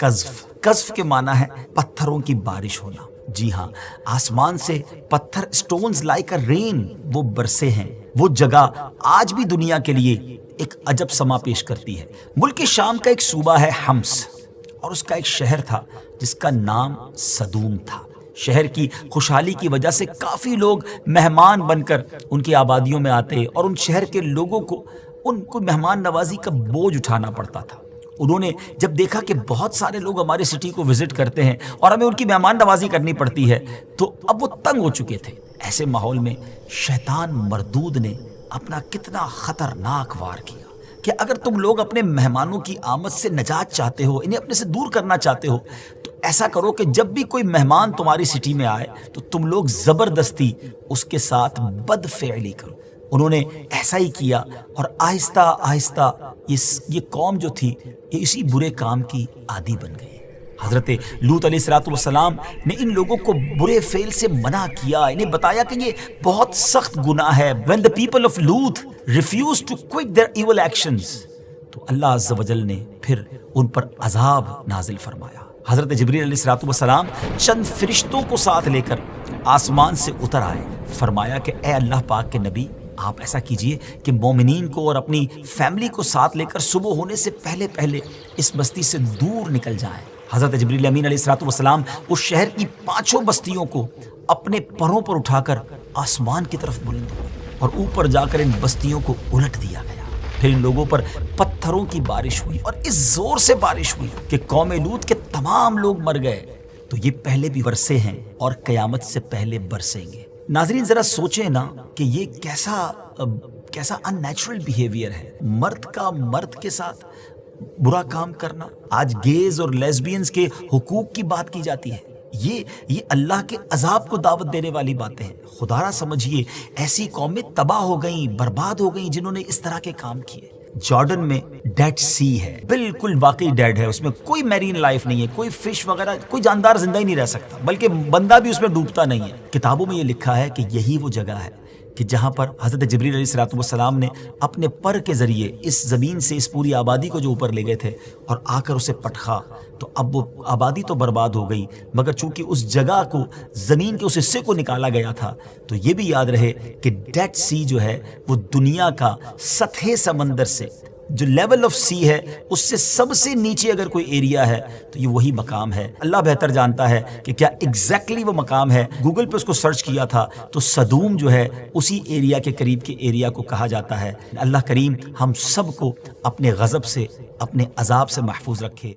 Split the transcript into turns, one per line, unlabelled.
कज़्फ़। कज़्फ़ के माना है पत्थरों की बारिश होना। जी हाँ, आसमान से पत्थर स्टोन्स लाइक अ रेन वो बरसे हैं। वो जगह आज भी दुनिया के लिए एक अजब समा पेश करती है। मुल्क शाम का एक सूबा है हम्स, और उसका एक शहर था जिसका नाम सदूम था। शहर की खुशहाली की वजह से काफ़ी लोग मेहमान बनकर उनकी आबादियों में आते और उन शहर के लोगों को उनको मेहमान नवाजी का बोझ उठाना पड़ता था। उन्होंने जब देखा कि बहुत सारे लोग हमारे सिटी को विजिट करते हैं और हमें उनकी मेहमान नवाजी करनी पड़ती है, तो अब वो तंग हो चुके थे। ऐसे माहौल में शैतान मरदूद ने अपना कितना खतरनाक वार किया कि अगर तुम लोग अपने मेहमानों की आमद से निजात चाहते हो, इन्हें अपने से दूर करना चाहते हो, तो ऐसा करो कि जब भी कोई मेहमान तुम्हारी सिटी में आए तो तुम लोग ज़बरदस्ती उसके साथ बदफेली करो। उन्होंने ऐसा ही किया और आहिस्ता आहिस्ता ये कौम जो थी ये इसी बुरे काम की आदी बन गई। हज़रत लूत अलैहिस्सलाम ने इन लोगों को बुरे फेल से मना किया, इन्हें बताया कि ये बहुत सख्त गुनाह है। When the people of Lut refused to quit their evil actions, तो अल्लाह अज़्ज़ व जल ने फिर उन पर अज़ाब नाजिल फरमाया। हज़रत जिब्रील अलैहिस्सलाम चंद फरिश्तों को साथ लेकर आसमान से उतर आए। फरमाया कि ए अल्लाह पाक के नबी, आप ऐसा कीजिए कि मोमिनीन को और अपनी फैमिली को साथ लेकर सुबह होने से पहले पहले इस बस्ती से दूर निकल जाएं। हज़रत जिब्रील अमीन अलैहिस्सलाम उस शहर की 5 बस्तियों को अपने परों पर उठाकर आसमान की तरफ बुलंद हुए और ऊपर जाकर इन बस्तियों को उलट दिया गया। फिर इन लोगों पर पत्थरों की बारिश हुई और इस जोर से बारिश हुई कि कौम लूत के तमाम लोग मर गए। तो ये पहले भी बरसे हैं और क़यामत से पहले बरसेंगे। नाज़रीन, ज़रा सोचें ना कि ये कैसा अननेचुरल बिहेवियर है, मर्द का मर्द के साथ बुरा काम करना। आज गेज और लेस्बियंस के हुकूक की बात की जाती है। ये अल्लाह के अजाब को दावत देने वाली बातें हैं। खुदारा समझिए, ऐसी कौमें तबाह हो गई, बर्बाद हो गई जिन्होंने इस तरह के काम किए। जॉर्डन में डेड सी है, बिल्कुल वाकई डेड है, उसमें कोई मैरीन लाइफ नहीं है, कोई फिश वगैरह, कोई जानदार जिंदा ही नहीं रह सकता, बल्कि बंदा भी उसमें डूबता नहीं है। किताबों में ये लिखा है कि यही वो जगह है कि जहाँ पर हज़रत जिब्रील अलैहिस्सलाम ने अपने पर के ज़रिए इस ज़मीन से इस पूरी आबादी को जो ऊपर ले गए थे और आकर उसे पटखा, तो अब वो आबादी तो बर्बाद हो गई, मगर चूंकि उस जगह को, ज़मीन के उस हिस्से को निकाला गया था, तो ये भी याद रहे कि डेड सी जो है वो दुनिया का सतह समंदर से, जो लेवल ऑफ सी है उससे सबसे नीचे अगर कोई एरिया है तो ये वही मकाम है। अल्लाह बेहतर जानता है कि क्या एग्जैक्टली वो मकाम है। गूगल पे उसको सर्च किया था तो सदूम जो है उसी एरिया के करीब के एरिया को कहा जाता है। अल्लाह करीम हम सब को अपने गज़ब से, अपने अजाब से महफूज रखे।